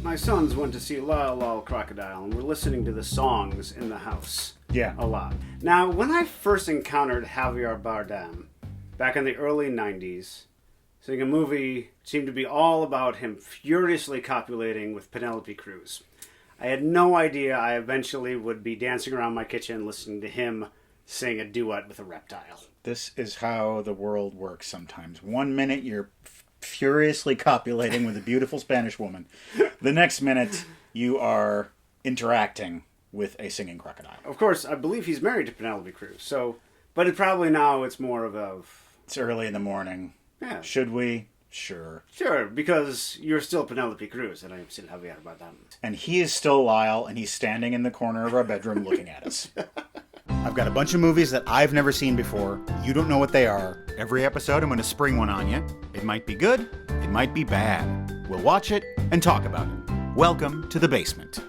My sons went to see Lyle Lyle Crocodile and were listening to the songs in the house. Yeah. A lot. Now, when I first encountered Javier Bardem, back in the early 90s, seeing a movie seemed to be all about him furiously copulating with Penelope Cruz. I had no idea I eventually would be dancing around my kitchen listening to him sing a duet with a reptile. This is how the world works sometimes. 1 minute you're furiously copulating with a beautiful Spanish woman. The next minute you are interacting with a singing crocodile. Of course, I believe he's married to Penelope Cruz, but it's more of a... It's early in the morning. Yeah. Should we? Sure. Sure, because you're still Penelope Cruz, and I'm still Javier Bardem. And he is still Lyle, and he's standing in the corner of our bedroom looking at us. I've got a bunch of movies that I've never seen before. You don't know what they are. Every episode, I'm going to spring one on you. It might be good. It might be bad. We'll watch it and talk about it. Welcome to The Basement.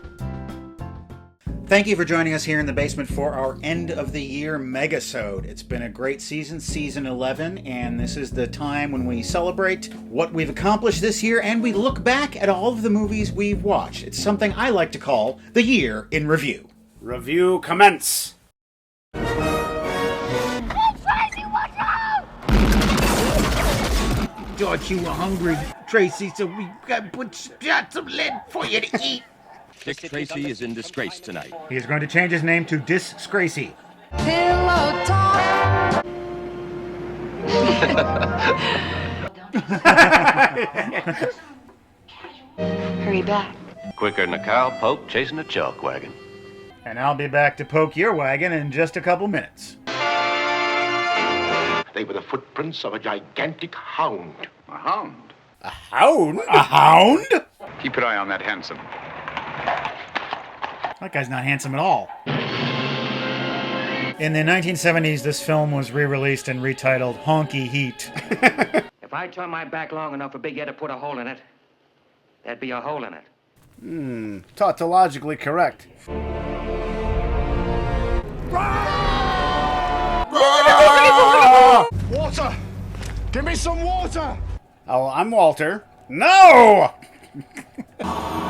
Thank you for joining us here in the basement for our end of the year megasode. It's been a great season, season 11, and this is the time when we celebrate what we've accomplished this year and we look back at all of the movies we've watched. It's something I like to call the year in review. Review commence! Hey, Tracy, watch out! Thought you were hungry, Tracy, so we got some lead for you to eat. Dick Tracy is in disgrace tonight. He is going to change his name to Disgracey. Pillow talk. Hurry back. Quicker than a cow poke chasing a chalk wagon. And I'll be back to poke your wagon in just a couple minutes. They were the footprints of a gigantic hound. A hound? A hound? A hound? Keep an eye on that handsome. That guy's not handsome at all. In the 1970s, this film was re-released and retitled Honky Heat. If I turn my back long enough for Big Ed to put a hole in it, there'd be a hole in it. Tautologically correct. Water! Give me some water! Oh, I'm Walter. No! How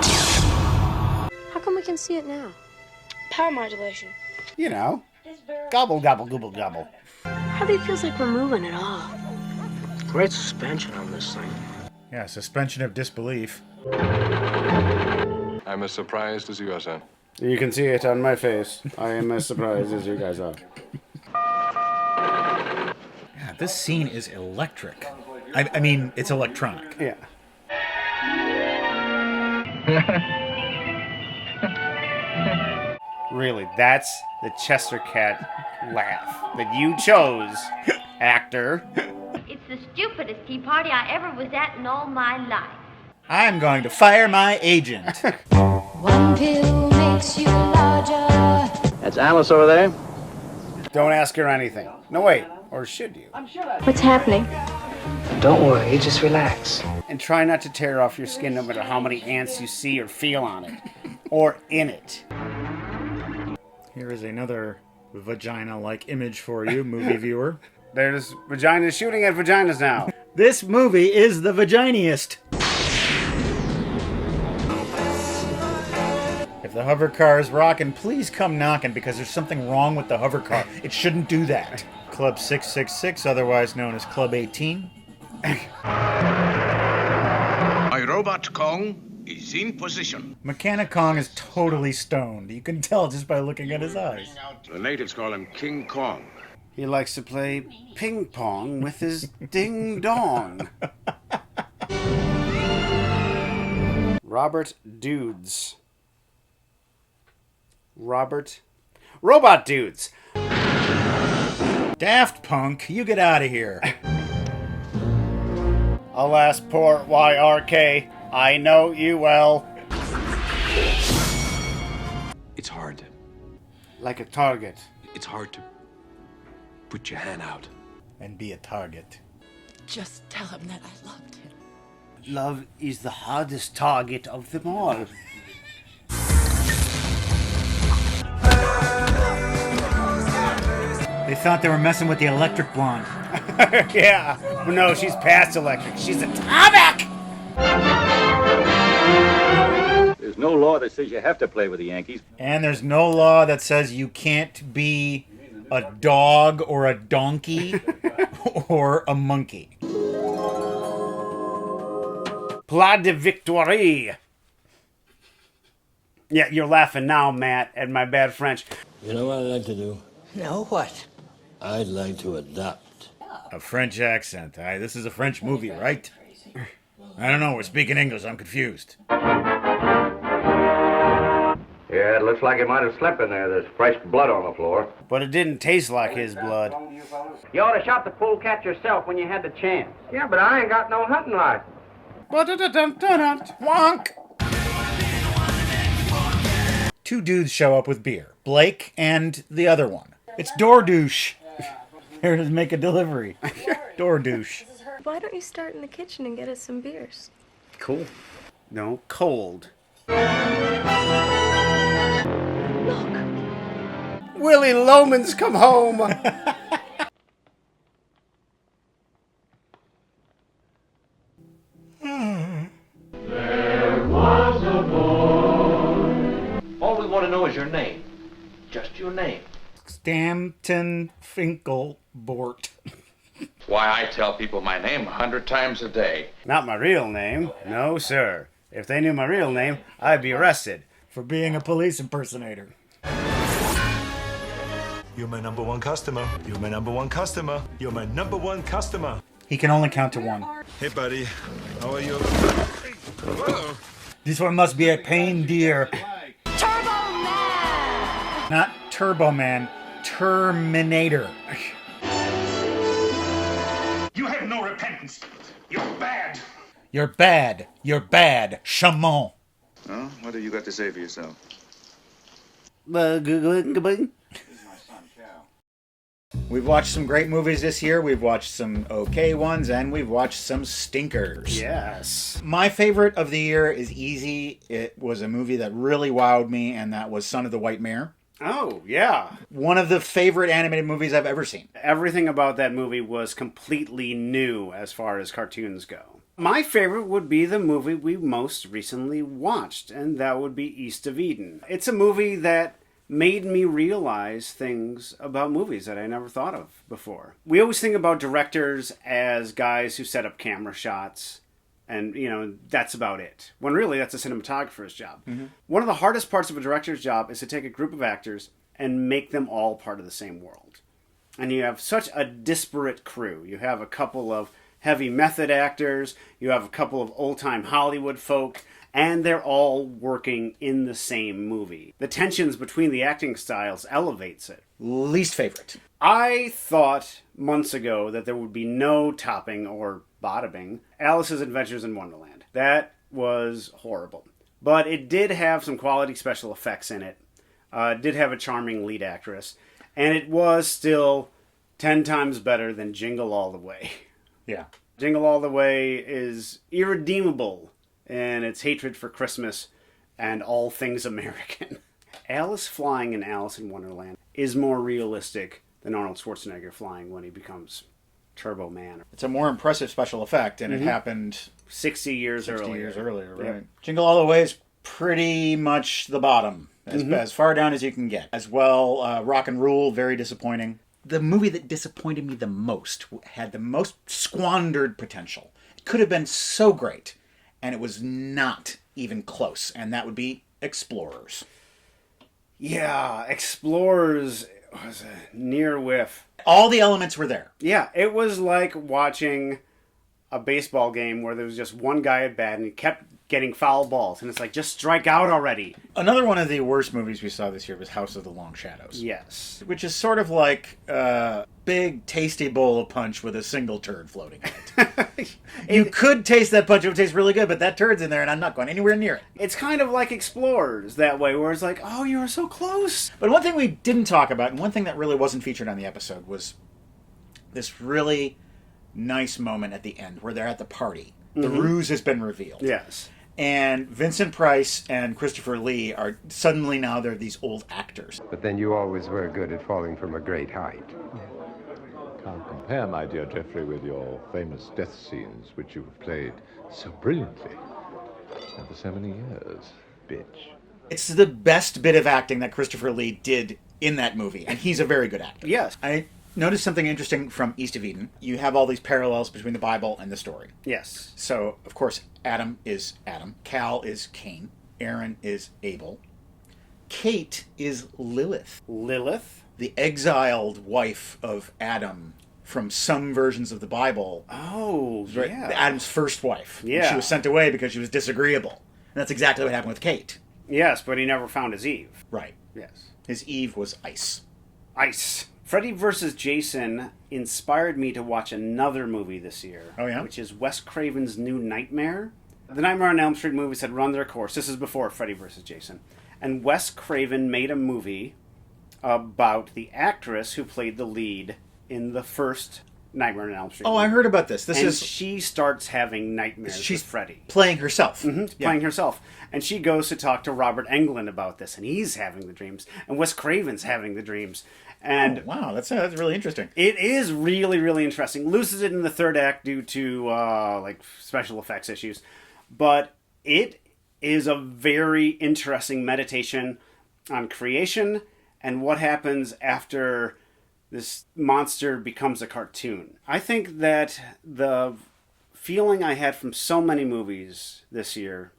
come we can see it now? Power modulation. You know. Gobble, gobble, gobble, gobble. Hardly feels like we're moving at all. Great suspension on this thing. Yeah, suspension of disbelief. I'm as surprised as you are, sir. You can see it on my face. I am as surprised as you guys are. Yeah, this scene is electric. I mean, it's electronic. Yeah. Really, that's the Chester Cat laugh that you chose, actor. It's the stupidest tea party I ever was at in all my life. I'm going to fire my agent. One pill makes you larger. That's Alice over there. Don't ask her anything. No, wait. Or should you? What's happening? Don't worry, just relax. And try not to tear off your skin no matter how many ants you see or feel on it. Or in it. Here is another vagina-like image for you, movie viewer. There's vaginas shooting at vaginas now. This movie is the vaginiest. If the hover car is rocking, please come knocking because there's something wrong with the hover car. It shouldn't do that. Club 666, otherwise known as Club 18. My robot Kong is in position. Mechanic Kong is totally stoned. You can tell just by looking at his eyes. The natives call him King Kong. He likes to play ping pong with his ding dong. Robot Dudes. Daft Punk, you get out of here. Alas, poor YRK, I know you well. It's hard. Like a target. It's hard to put your hand out. And be a target. Just tell him that I loved him. Love is the hardest target of them all. They thought they were messing with the electric blonde. Yeah. No, she's past electric. She's atomic! no law that says you have to play with the Yankees. And there's no law that says you can't be a dog or a donkey or a monkey. Plat de victoire. Yeah, you're laughing now, Matt, at my bad French. You know what I'd like to do? No, what? I'd like to adopt. A French accent. This is a French movie, right? I don't know. We're speaking English. I'm confused. Yeah, it looks like he might have slept in there. There's fresh blood on the floor. But it didn't taste like his blood. You ought to shot the polecat yourself when you had the chance. Yeah, but I ain't got no hunting license. Wonk! Two dudes show up with beer. Blake and the other one. It's Door Douche. Here to make a delivery. Door Douche. Why don't you start in the kitchen and get us some beers? Cool. No, cold. Look. Willie Loman's come home. There was a boy. All we want to know is your name. Just your name. Stanton Finkelbort. Why, I tell people my name 100 times a day. Not my real name. No, sir. If they knew my real name, I'd be arrested. For being a police impersonator. You're my number one customer. You're my number one customer. You're my number one customer. He can only count to one. Hey, buddy. How are you? Whoa. This one must be a pain, dear. Turbo Man! Not Turbo Man. Terminator. You have no repentance. You're bad. You're bad. You're bad. Chamon. Well, what have you got to say for yourself? We've watched some great movies this year. We've watched some okay ones, and we've watched some stinkers. Yes. My favorite of the year is easy. It was a movie that really wowed me, and that was Son of the White Mare. Oh, yeah. One of the favorite animated movies I've ever seen. Everything about that movie was completely new as far as cartoons go. My favorite would be the movie we most recently watched, and that would be East of Eden. It's a movie that made me realize things about movies that I never thought of before. We always think about directors as guys who set up camera shots, and, you know, that's about it. When really, that's a cinematographer's job. Mm-hmm. One of the hardest parts of a director's job is to take a group of actors and make them all part of the same world. And you have such a disparate crew. You have a couple of heavy method actors, you have a couple of old-time Hollywood folk, and they're all working in the same movie. The tensions between the acting styles elevates it. Least favorite. I thought months ago that there would be no topping or bottoming Alice's Adventures in Wonderland. That was horrible. But it did have some quality special effects in it. It did have a charming lead actress. And it was still 10 times better than Jingle All the Way. Yeah. Jingle All the Way is irredeemable in its hatred for Christmas and all things American. Alice flying in Alice in Wonderland is more realistic than Arnold Schwarzenegger flying when he becomes Turbo Man. It's a more impressive special effect, and it happened 60 years earlier. Years earlier, right? Yeah. Jingle All the Way is pretty much the bottom, as far down as you can get. As well, Rock and Rule, very disappointing. The movie that disappointed me the most had the most squandered potential. It could have been so great, and it was not even close, and that would be Explorers. Yeah, Explorers was a near whiff. All the elements were there. Yeah, it was like watching a baseball game where there was just one guy at bat and he kept getting foul balls, and it's like, just strike out already. Another one of the worst movies we saw this year was House of the Long Shadows. Yes. Which is sort of like a big, tasty bowl of punch with a single turd floating in it. You could taste that punch, it would taste really good, but that turd's in there and I'm not going anywhere near it. It's kind of like Explorers that way, where it's like, oh, you were so close. But one thing we didn't talk about, and one thing that really wasn't featured on the episode, was this really nice moment at the end where they're at the party. The ruse has been revealed. Yes. And Vincent Price and Christopher Lee are suddenly now they're these old actors. But then you always were good at falling from a great height. Can't compare, my dear Geoffrey, with your famous death scenes, which you've played so brilliantly and for so many years. bitch. It's the best bit of acting that Christopher Lee did in that movie, and he's a very good actor. Yes. I noticed something interesting from East of Eden. You have all these parallels between the Bible and the story. Yes. So, of course, Adam is Adam. Cal is Cain. Aaron is Abel. Kate is Lilith. Lilith? The exiled wife of Adam from some versions of the Bible. Oh, right? yeah. Adam's first wife. Yeah. And she was sent away because she was disagreeable. And that's exactly what happened with Kate. Yes, but he never found his Eve. Right. Yes. His Eve was ice. Ice. Freddy vs. Jason inspired me to watch another movie this year. Oh, yeah? Which is Wes Craven's New Nightmare. The Nightmare on Elm Street movies had run their course. This is before Freddy vs. Jason. And Wes Craven made a movie about the actress who played the lead in the first Nightmare on Elm Street. Oh, I heard about this. She starts having nightmares with Freddy. Playing herself. Mm-hmm, playing herself. And she goes to talk to Robert Englund about this, and he's having the dreams. And Wes Craven's having the dreams. And wow, that's really interesting. It is really, really interesting. Loses it in the third act due to special effects issues. But it is a very interesting meditation on creation and what happens after this monster becomes a cartoon. I think that the feeling I had from so many movies this year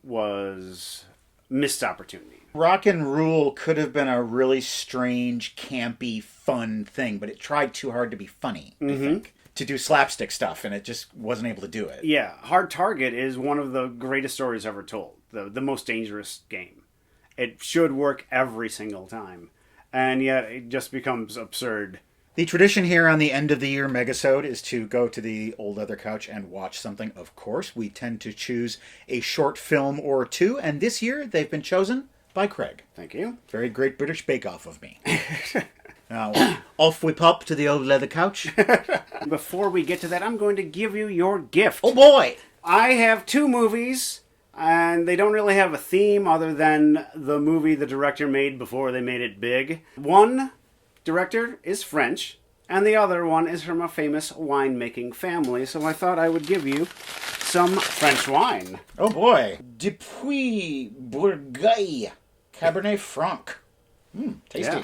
was missed opportunity. Rock and Rule could have been a really strange, campy, fun thing, but it tried too hard to be funny, I think, to do slapstick stuff, and it just wasn't able to do it. Yeah, Hard Target is one of the greatest stories ever told. The most dangerous game. It should work every single time. And yet it just becomes absurd. The tradition here on the end of the year Megasode is to go to the old leather couch and watch something. Of course, we tend to choose a short film or two, and this year they've been chosen by Craig. Thank you. Very Great British Bake Off of me. Now, off we pop to the old leather couch. Before we get to that, I'm going to give you your gift. Oh boy! I have two movies, and they don't really have a theme other than the movie the director made before they made it big. One director is French, and the other one is from a famous winemaking family, so I thought I would give you some French wine. Oh boy. Depuis Bourgogne, Cabernet Franc. Tasty. Yeah.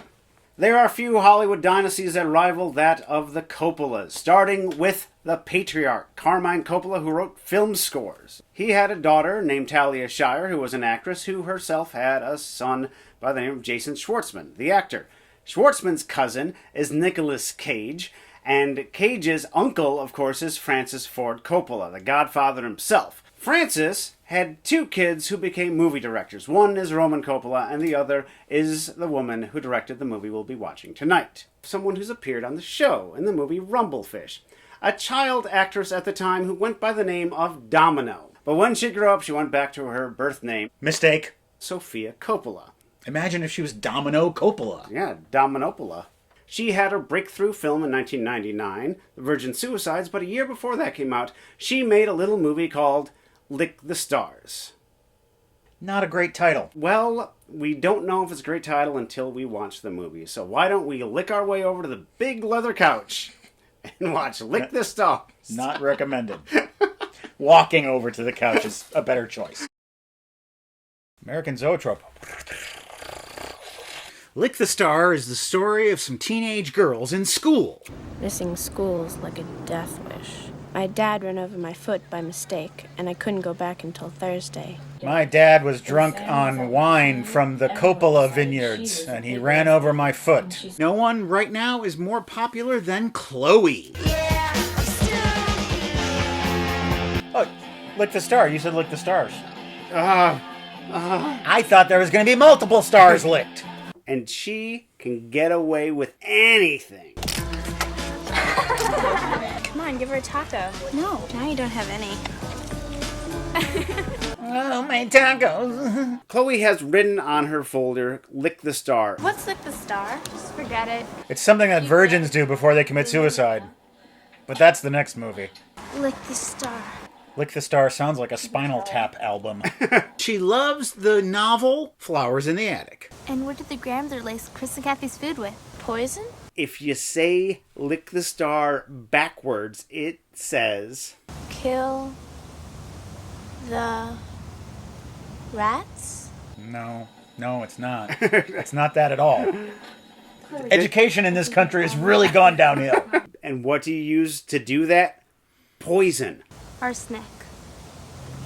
There are few Hollywood dynasties that rival that of the Coppolas, starting with the patriarch, Carmine Coppola, who wrote film scores. He had a daughter named Talia Shire, who was an actress, who herself had a son by the name of Jason Schwartzman, the actor. Schwartzman's cousin is Nicolas Cage, and Cage's uncle, of course, is Francis Ford Coppola, the godfather himself. Francis had two kids who became movie directors. One is Roman Coppola, and the other is the woman who directed the movie we'll be watching tonight. Someone who's appeared on the show in the movie Rumblefish. A child actress at the time who went by the name of Domino. But when she grew up, she went back to her birth name. Mistake. Sofia Coppola. Imagine if she was Domino Coppola. Yeah, Dominopola. She had her breakthrough film in 1999, The Virgin Suicides, but a year before that came out, she made a little movie called Lick the Stars. Not a great title. Well, we don't know if it's a great title until we watch the movie, so why don't we lick our way over to the big leather couch and watch Lick the Stars? Not recommended. Walking over to the couch is a better choice. American Zoetrope. Lick the Star is the story of some teenage girls in school. Missing school's like a death wish. My dad ran over my foot by mistake, and I couldn't go back until Thursday. My dad was drunk on wine from the Coppola vineyards, and he ran over my foot. No one right now is more popular than Chloe. Oh, Lick the Star. You said Lick the Stars. I thought there was going to be multiple stars licked. And she can get away with anything. Come on, give her a taco. No, now you don't have any. Oh, my tacos. Chloe has written on her folder, Lick the Star. What's Lick the Star? Just forget it. It's something that virgins do before they commit suicide. But that's the next movie. Lick the Star. Lick the Star sounds like a Spinal Tap album. She loves the novel Flowers in the Attic. And what did the grams lace Chris and Kathy's food with? Poison? If you say Lick the Star backwards, it says... Kill the rats? No, it's not. It's not that at all. Education in this country has really gone downhill. And what do you use to do that? Poison. Arsenic.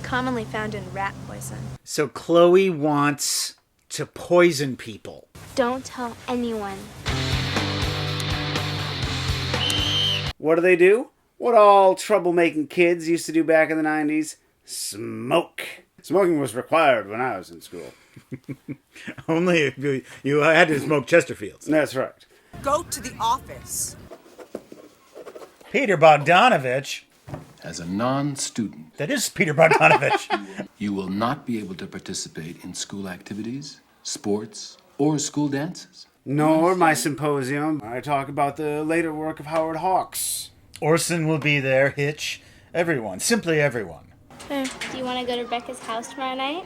Commonly found in rat poison. So Chloe wants to poison people. Don't tell anyone. What do? What all troublemaking kids used to do back in the 90s? Smoke. Smoking was required when I was in school. Only if you had to smoke Chesterfields. That's right. Go to the office. Peter Bogdanovich. As a non-student, That is Peter Bogdanovich. you will not be able to participate in school activities, sports, or school dances. Nor my symposium. I talk about the later work of Howard Hawks. Orson will be there, Hitch. Everyone. Simply everyone. Do you want to go to Becca's house tomorrow night?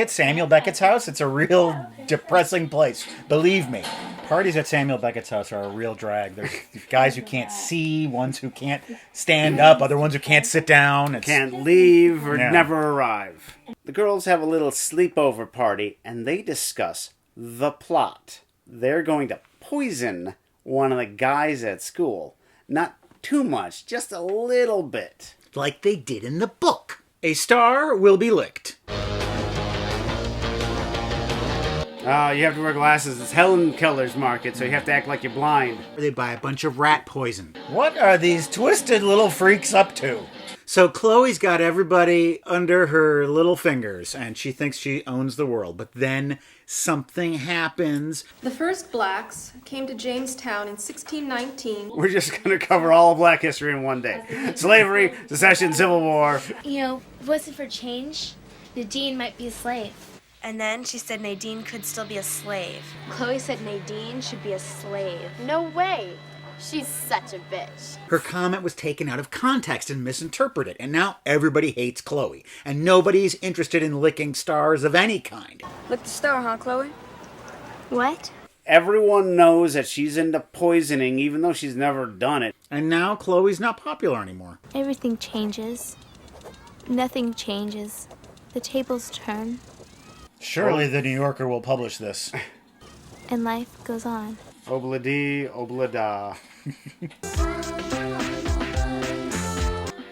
Samuel Beckett's house? It's a real depressing place. Believe me. Parties at Samuel Beckett's house are a real drag. There's guys who can't see, ones who can't stand up, other ones who can't sit down. Can't leave or never arrive. The girls have a little sleepover party and they discuss the plot. They're going to poison one of the guys at school. Not too much, just a little bit. Like they did in the book. A star will be licked. You have to wear glasses. It's Helen Keller's market, so you have to act like you're blind. They buy a bunch of rat poison. What are these twisted little freaks up to? So Chloe's got everybody under her little fingers, and she thinks she owns the world. But then something happens. The first blacks came to Jamestown in 1619. We're just going to cover all of black history in one day. Slavery, secession, Civil War. You know, if it wasn't for change, Nadine might be a slave. And then she said Nadine could still be a slave. Chloe said Nadine should be a slave. No way. She's such a bitch. Her comment was taken out of context and misinterpreted, and now everybody hates Chloe, and nobody's interested in licking stars of any kind. Lick the star, huh, Chloe? What? Everyone knows that she's into poisoning, even though she's never done it. And now Chloe's not popular anymore. Everything changes. Nothing changes. The tables turn. Surely the New Yorker will publish this. And life goes on. Obla-dee, obla-da.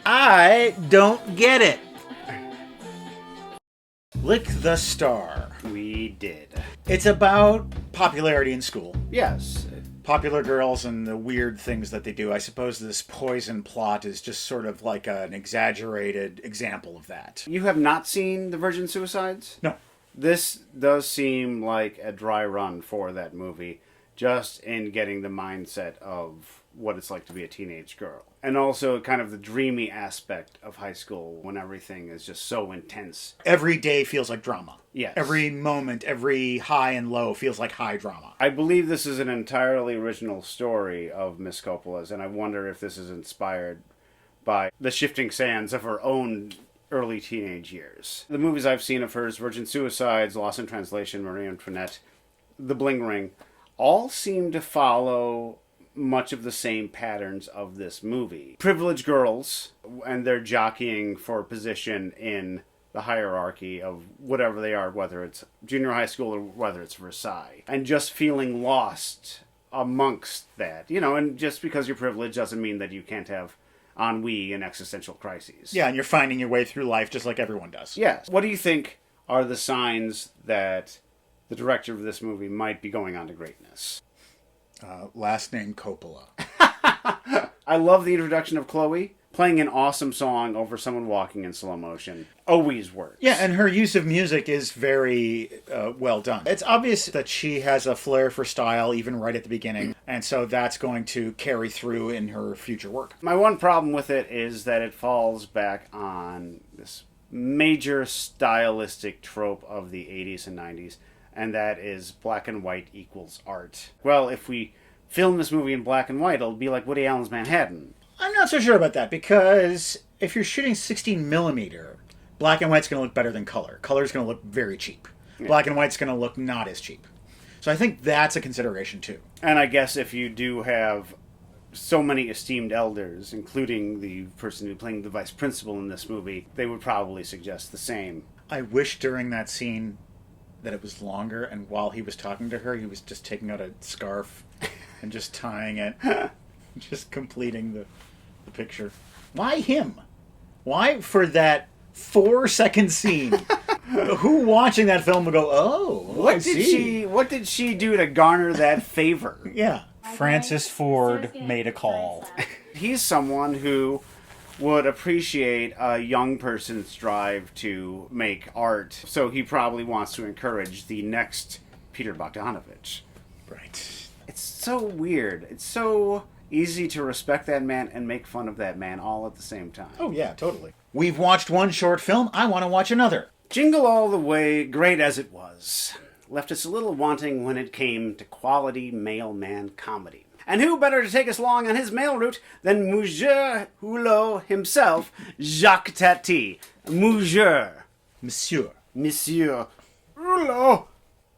I don't get it. Lick the Star. We did. It's about popularity in school. Yes. Popular girls and the weird things that they do. I suppose this poison plot is just sort of like an exaggerated example of that. You have not seen The Virgin Suicides? No. This does seem like a dry run for that movie, just in getting the mindset of what it's like to be a teenage girl. And also kind of the dreamy aspect of high school when everything is just so intense. Every day feels like drama. Yes. Every moment, every high and low feels like high drama. I believe this is an entirely original story of Miss Coppola's, and I wonder if this is inspired by the shifting sands of her own early teenage years. The movies I've seen of hers, Virgin Suicides, Lost in Translation, Marie Antoinette, The Bling Ring, all seem to follow much of the same patterns of this movie. Privileged girls, and they're jockeying for position in the hierarchy of whatever they are, whether it's junior high school or whether it's Versailles, and just feeling lost amongst that. You know, and just because you're privileged doesn't mean that you can't have ennui and existential crises. Yeah, and you're finding your way through life just like everyone does. Yes. What do you think are the signs that the director of this movie might be going on to greatness? Last name Coppola. I love the introduction of Chloe. Playing an awesome song over someone walking in slow motion always works. Yeah, and her use of music is very well done. It's obvious that she has a flair for style even right at the beginning, and so that's going to carry through in her future work. My one problem with it is that it falls back on this major stylistic trope of the 80s and 90s, and that is black and white equals art. Well, if we film this movie in black and white, it'll be like Woody Allen's Manhattan. I'm not so sure about that, because if you're shooting 16 millimeter, black and white's going to look better than color. Color's going to look very cheap. Yeah. Black and white's going to look not as cheap. So I think that's a consideration too. And I guess if you do have so many esteemed elders, including the person who's playing the vice principal in this movie, they would probably suggest the same. I wish during that scene that it was longer, and while he was talking to her, he was just taking out a scarf and just tying it, just completing the picture. Why him? Why for that 4-second scene? Who watching that film would go, oh, What did she do to garner that favor? Yeah. Francis Ford made a call. He's someone who would appreciate a young person's drive to make art, so he probably wants to encourage the next Peter Bogdanovich. Right. It's so weird. It's so easy to respect that man and make fun of that man all at the same time. Oh, yeah, totally. We've watched one short film. I want to watch another. Jingle All the Way, great as it was, left us a little wanting when it came to quality mailman comedy. And who better to take us along on his mail route than Monsieur Hulot himself, Jacques Tati. Monsieur Hulot.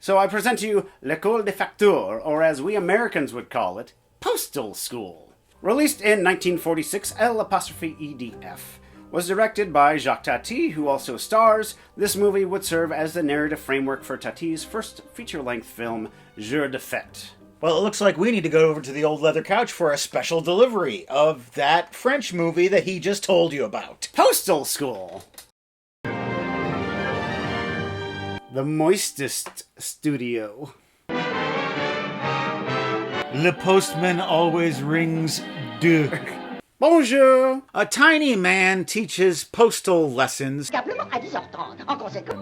So I present to you L'École des Facteurs, or as we Americans would call it, Postal School. Released in 1946, L'EDF. Was directed by Jacques Tati, who also stars. This movie would serve as the narrative framework for Tati's first feature-length film, Jour de Fête. Well, it looks like we need to go over to the old leather couch for a special delivery of that French movie that he just told you about. Postal School. The moistest studio. Le postman always rings deux. Bonjour! A tiny man teaches postal lessons. And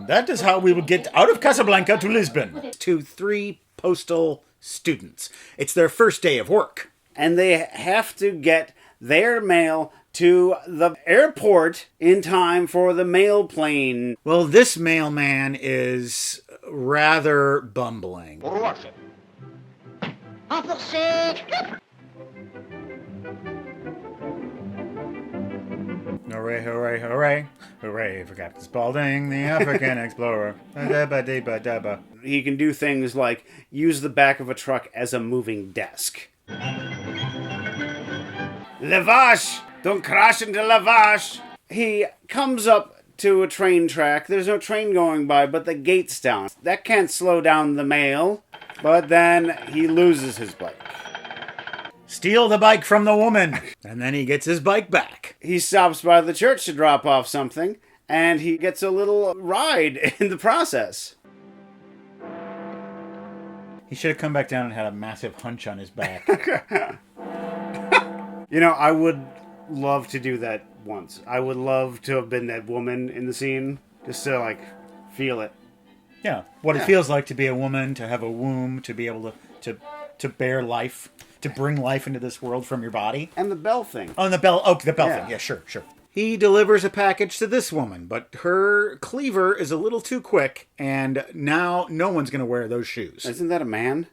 that is how we will get out of Casablanca to Lisbon. To 3 postal students. It's their first day of work. And they have to get their mail to the airport in time for the mail plane. Well, this mailman is rather bumbling. Hooray, hooray, hooray. Hooray for Captain Spaulding, the African explorer. He can do things like use the back of a truck as a moving desk. Lavash! Don't crash into Lavash! He comes up to a train track. There's no train going by, but the gate's down. That can't slow down the mail. But then he loses his bike. Steal the bike from the woman. And then he gets his bike back. He stops by the church to drop off something, and he gets a little ride in the process. He should have come back down and had a massive hunch on his back. You know, I would love to do that once. I would love to have been that woman in the scene, just to, like, feel it. Yeah, what it feels like to be a woman, to have a womb, to be able to bear life, to bring life into this world from your body. And the bell thing. Oh, and the bell thing. Yeah, sure. He delivers a package to this woman, but her cleaver is a little too quick, and now no one's going to wear those shoes. Isn't that a man?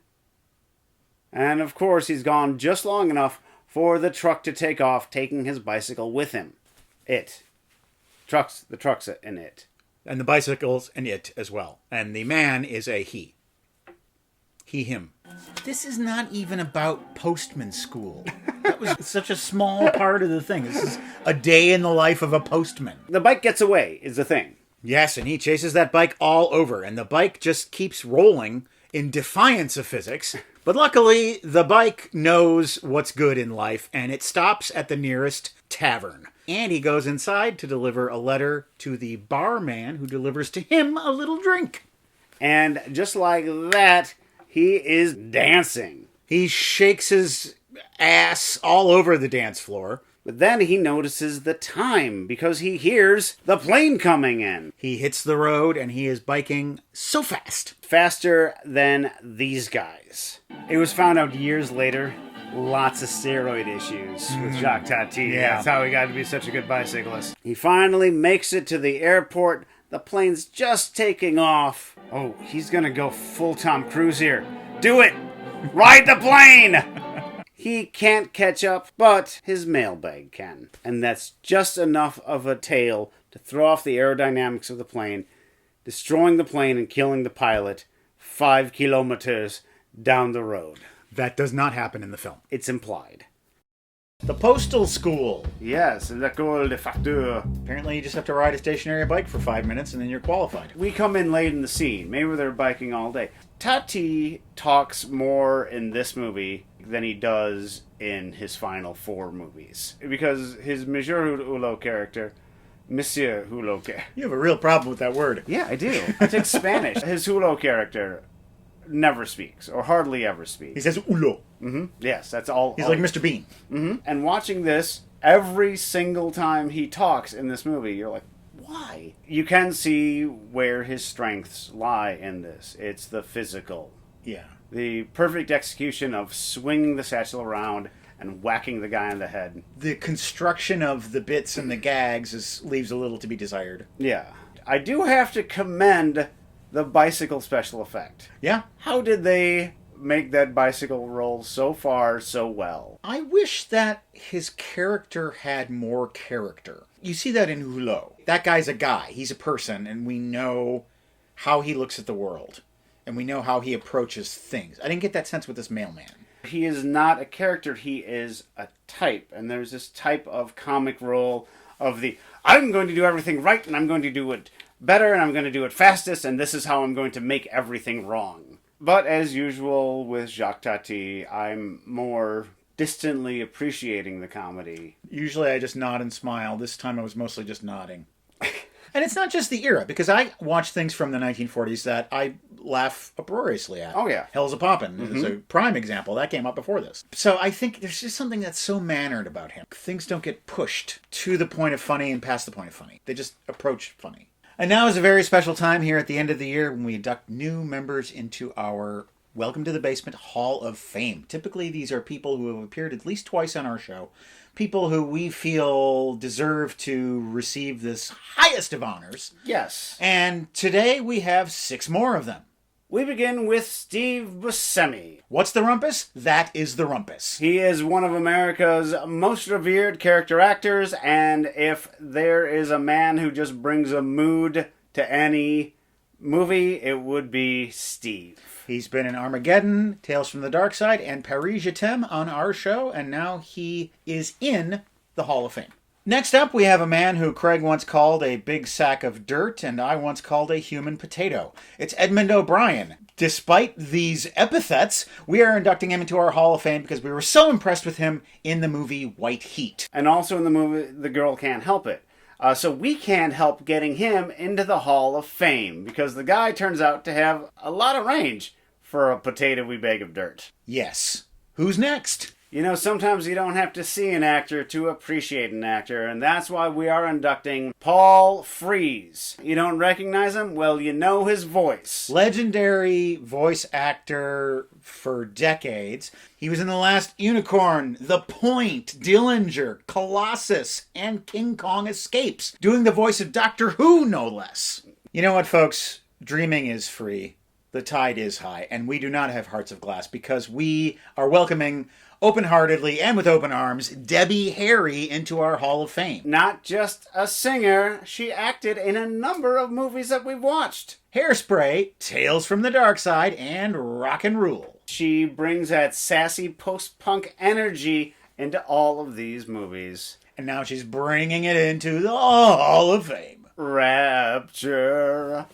And of course, he's gone just long enough for the truck to take off, taking his bicycle with him. The truck's in it. And the bicycle's an it as well. And the man is a he. He, him. This is not even about postman school. That was such a small part of the thing. This is a day in the life of a postman. The bike gets away, is the thing. Yes, and he chases that bike all over. And the bike just keeps rolling in defiance of physics. But luckily, the bike knows what's good in life, and it stops at the nearest tavern. And he goes inside to deliver a letter to the barman who delivers to him a little drink. And just like that, he is dancing. He shakes his ass all over the dance floor. But then he notices the time because he hears the plane coming in. He hits the road and he is biking so fast. Faster than these guys. It was found out years later. Lots of steroid issues with Jacques Tati. Yeah. That's how he got to be such a good bicyclist. He finally makes it to the airport. The plane's just taking off. Oh, he's gonna go full Tom Cruise here. Do it! Ride the plane! He can't catch up, but his mailbag can. And that's just enough of a tail to throw off the aerodynamics of the plane, destroying the plane and killing the pilot 5 kilometers down the road. That does not happen in the film. It's implied. The postal school. Yes, l'école de Facteurs. Apparently you just have to ride a stationary bike for 5 minutes and then you're qualified. We come in late in the scene. Maybe they're biking all day. Tati talks more in this movie than he does in his final 4 movies. Because his Monsieur Hulot character, Monsieur Hulot... You have a real problem with that word. Yeah, I do. I take Spanish. His Hulot character never speaks, or hardly ever speaks. He says Hulot. Mm-hmm. Yes, that's all. He's like Mr. Bean. Mm-hmm. And watching this, every single time he talks in this movie, you're like, why? You can see where his strengths lie in this. It's the physical. Yeah. The perfect execution of swinging the satchel around and whacking the guy on the head. The construction of the bits and the gags leaves a little to be desired. Yeah. I do have to commend the bicycle special effect. Yeah. How did they make that bicycle roll so far so well? I wish that his character had more character. You see that in Hulot. That guy's a guy. He's a person, and we know how he looks at the world. And we know how he approaches things. I didn't get that sense with this mailman. He is not a character, he is a type. And there's this type of comic role of the, I'm going to do everything right, and I'm going to do it better, and I'm going to do it fastest, and this is how I'm going to make everything wrong. But as usual with Jacques Tati, I'm more distantly appreciating the comedy. Usually I just nod and smile. This time I was mostly just nodding. And it's not just the era, because I watch things from the 1940s that I laugh uproariously at. Oh, yeah. Hell's a Poppin' is a prime example. That came up before this. So I think there's just something that's so mannered about him. Things don't get pushed to the point of funny and past the point of funny. They just approach funny. And now is a very special time here at the end of the year when we induct new members into our Welcome to the Basement Hall of Fame. Typically, these are people who have appeared at least twice on our show. People who we feel deserve to receive this highest of honors. Yes. And today we have 6 more of them. We begin with Steve Buscemi. What's the rumpus? That is the rumpus. He is one of America's most revered character actors, and if there is a man who just brings a mood to any movie, it would be Steve. He's been in Armageddon, Tales from the Dark Side, and Paris Je T'aime on our show, and now he is in the Hall of Fame. Next up, we have a man who Craig once called a big sack of dirt, and I once called a human potato. It's Edmund O'Brien. Despite these epithets, we are inducting him into our Hall of Fame because we were so impressed with him in the movie White Heat. And also in the movie The Girl Can't Help It. So we can't help getting him into the Hall of Fame because the guy turns out to have a lot of range for a potato-y bag of dirt. Yes. Who's next? You know, sometimes you don't have to see an actor to appreciate an actor, and that's why we are inducting Paul Frees. You don't recognize him? Well, you know his voice. Legendary voice actor for decades. He was in The Last Unicorn, The Point, Dillinger, Colossus, and King Kong Escapes, doing the voice of Doctor Who, no less. You know what, folks? Dreaming is free. The tide is high, and we do not have hearts of glass because we are welcoming open-heartedly and with open arms Debbie Harry into our Hall of Fame. Not just a singer, she acted in a number of movies that we've watched. Hairspray, Tales from the Dark Side, and Rock and Rule. She brings that sassy post-punk energy into all of these movies. And now she's bringing it into the Hall of Fame. Rapture.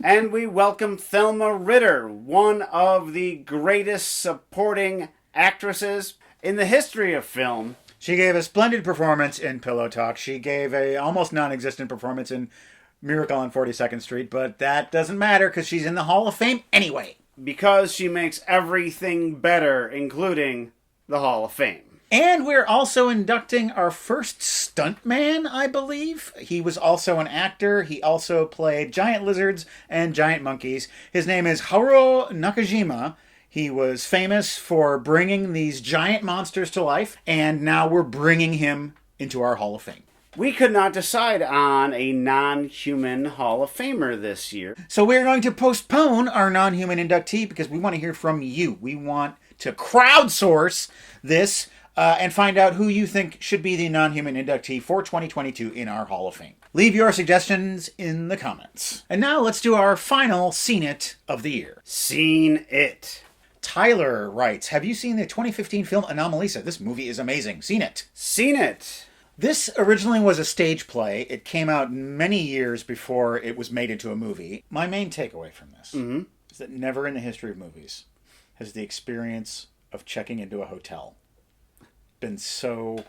And we welcome Thelma Ritter, one of the greatest supporting actresses in the history of film. She gave a splendid performance in Pillow Talk. She gave a almost non-existent performance in Miracle on 42nd Street, but that doesn't matter because she's in the Hall of Fame anyway. Because she makes everything better, including the Hall of Fame. And we're also inducting our first stuntman, I believe. He was also an actor. He also played giant lizards and giant monkeys. His name is Haruo Nakajima. He was famous for bringing these giant monsters to life, and now we're bringing him into our Hall of Fame. We could not decide on a non-human Hall of Famer this year. So we're going to postpone our non-human inductee because we want to hear from you. We want to crowdsource this and find out who you think should be the non-human inductee for 2022 in our Hall of Fame. Leave your suggestions in the comments. And now let's do our final Seen It of the year. Seen It. Tyler writes, have you seen the 2015 film Anomalisa? This movie is amazing. Seen it? Seen it. This originally was a stage play. It came out many years before it was made into a movie. My main takeaway from this is that never in the history of movies has the experience of checking into a hotel been so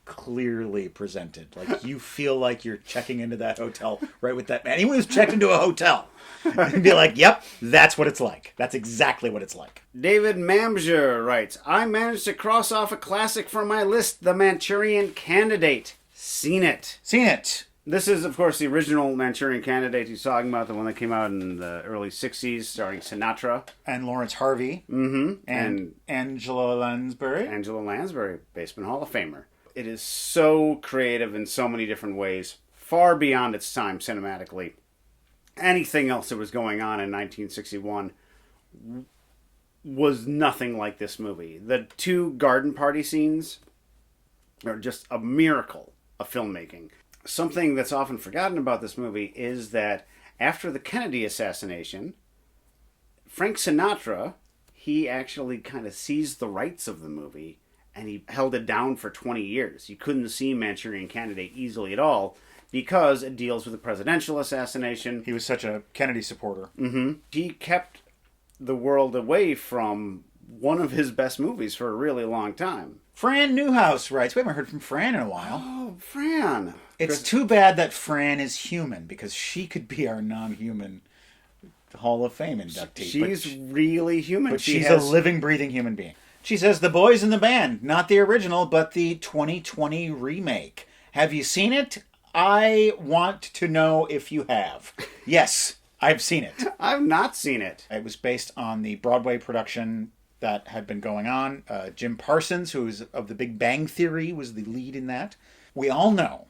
clearly presented. Like, you feel like you're checking into that hotel right with that man. Anyone who's checked into a hotel and be like, yep, that's what it's like. That's exactly what it's like. David Mamjer writes, I managed to cross off a classic from my list, The Manchurian Candidate. Seen it. Seen it. This is, of course, the original Manchurian Candidate he's talking about, the one that came out in the early 60s, starring Sinatra. And Lawrence Harvey. Mm-hmm. And Angela Lansbury. Angela Lansbury, Basement Hall of Famer. It is so creative in so many different ways, far beyond its time cinematically. Anything else that was going on in 1961 was nothing like this movie. The 2 garden party scenes are just a miracle of filmmaking. Something that's often forgotten about this movie is that after the Kennedy assassination, Frank Sinatra, he actually kind of seized the rights of the movie and he held it down for 20 years. You couldn't see Manchurian Candidate easily at all because it deals with the presidential assassination. He was such a Kennedy supporter. Mm-hmm. He kept the world away from one of his best movies for a really long time. Fran Newhouse writes, we haven't heard from Fran in a while. Oh, Fran. It's too bad that Fran is human, because she could be our non-human Hall of Fame inductee. She's really human. But she's a living, breathing human being. She says, The Boys in the Band, not the original, but the 2020 remake. Have you seen it? I want to know if you have. Yes, I've seen it. I've not seen it. It was based on the Broadway production that had been going on. Jim Parsons, who is of the Big Bang Theory, was the lead in that. We all know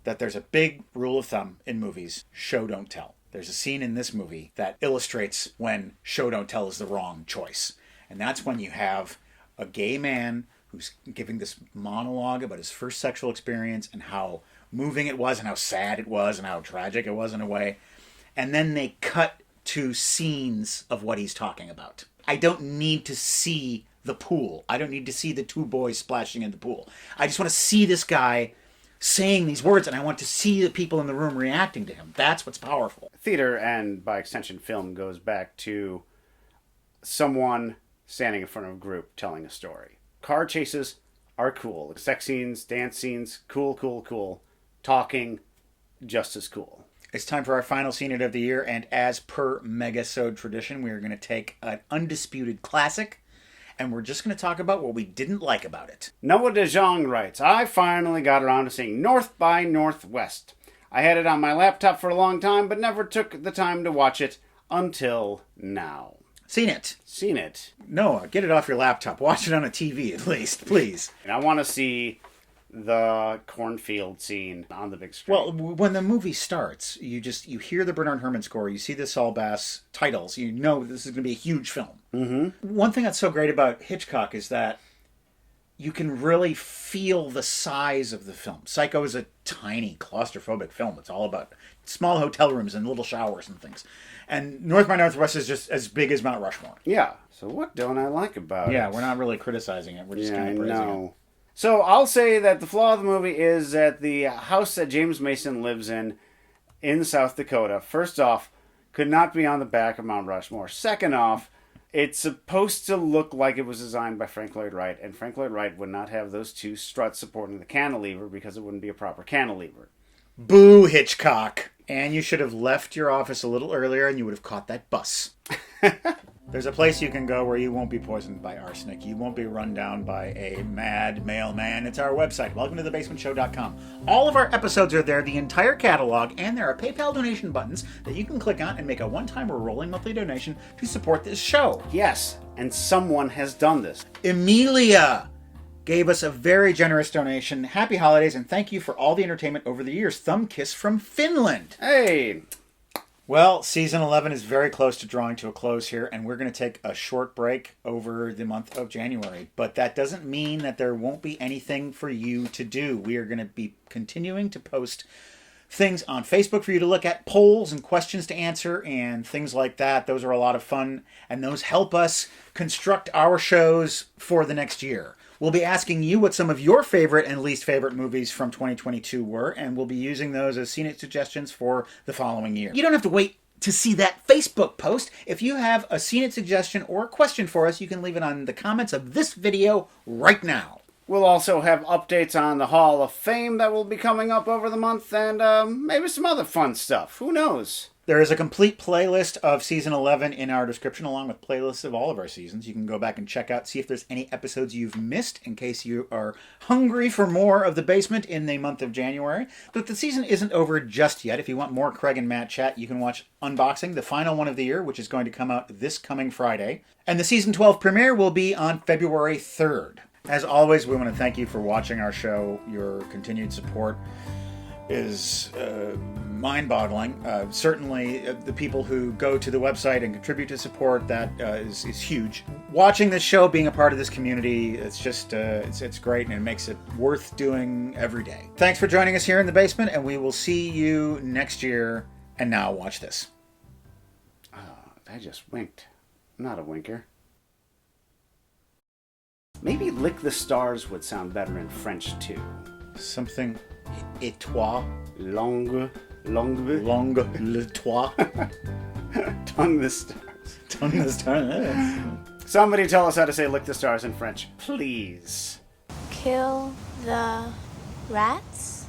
that there's a big rule of thumb in movies: show, don't tell. There's a scene in this movie that illustrates when show, don't tell is the wrong choice. And that's when you have a gay man who's giving this monologue about his first sexual experience and how moving it was and how sad it was and how tragic it was in a way. And then they cut to scenes of what he's talking about. I don't need to see the pool. I don't need to see the 2 boys splashing in the pool. I just want to see this guy saying these words, and I want to see the people in the room reacting to him. That's what's powerful. Theater, and by extension film, goes back to someone standing in front of a group telling a story. Car chases are cool. Sex scenes, dance scenes, cool, cool, cool. Talking, just as cool. It's time for our final scene of the year, and as per Megasode tradition, we are going to take an undisputed classic, and we're just going to talk about what we didn't like about it. Noah DeJong writes, I finally got around to seeing North by Northwest. I had it on my laptop for a long time, but never took the time to watch it until now. Seen it. Seen it. Noah, get it off your laptop. Watch it on a TV at least, please. And I want to see the cornfield scene on the big screen. Well, when the movie starts, you hear the Bernard Herrmann score, you see the Saul Bass titles, you know this is going to be a huge film. Mm-hmm. One thing that's so great about Hitchcock is that you can really feel the size of the film. Psycho is a tiny, claustrophobic film. It's all about small hotel rooms and little showers and things. And North by Northwest is just as big as Mount Rushmore. Yeah. So what don't I like about it? Yeah, we're not really criticizing it. We're just kind of praising it. So I'll say that the flaw of the movie is that the house that James Mason lives in South Dakota, first off, could not be on the back of Mount Rushmore. Second off, it's supposed to look like it was designed by Frank Lloyd Wright, and Frank Lloyd Wright would not have those 2 struts supporting the cantilever because it wouldn't be a proper cantilever. Boo, Hitchcock! And you should have left your office a little earlier and you would have caught that bus. There's a place you can go where you won't be poisoned by arsenic. You won't be run down by a mad mailman. It's our website, welcometothebasementshow.com. All of our episodes are there, the entire catalog, and there are PayPal donation buttons that you can click on and make a one-time or rolling monthly donation to support this show. Yes, and someone has done this. Emilia gave us a very generous donation. Happy holidays, and thank you for all the entertainment over the years. Thumb kiss from Finland. Hey! Well, season 11 is very close to drawing to a close here, and we're going to take a short break over the month of January. But that doesn't mean that there won't be anything for you to do. We are going to be continuing to post things on Facebook for you to look at, polls and questions to answer and things like that. Those are a lot of fun, and those help us construct our shows for the next year. We'll be asking you what some of your favorite and least favorite movies from 2022 were, and we'll be using those as Scene It suggestions for the following year. You don't have to wait to see that Facebook post. If you have a Scene It suggestion or a question for us, you can leave it on the comments of this video right now. We'll also have updates on the Hall of Fame that will be coming up over the month, and maybe some other fun stuff. Who knows? There is a complete playlist of Season 11 in our description, along with playlists of all of our seasons. You can go back and check out, see if there's any episodes you've missed, in case you are hungry for more of The Basement in the month of January. But the season isn't over just yet. If you want more Craig and Matt chat, you can watch Unboxing, the final one of the year, which is going to come out this coming Friday. And the Season 12 premiere will be on February 3rd. As always, we want to thank you for watching our show. Your continued support is mind-boggling. Certainly, the people who go to the website and contribute to support, that is huge. Watching this show, being a part of this community, it's just, it's great, and it makes it worth doing every day. Thanks for joining us here in the basement, and we will see you next year. And now, watch this. Oh, I just winked. I'm not a winker. Maybe Lick the Stars would sound better in French, too. Something... Et toi? Longue le toi? Tongue the Stars. Tongue the Stars. Somebody tell us how to say Lick the Stars in French, please. Kill the rats?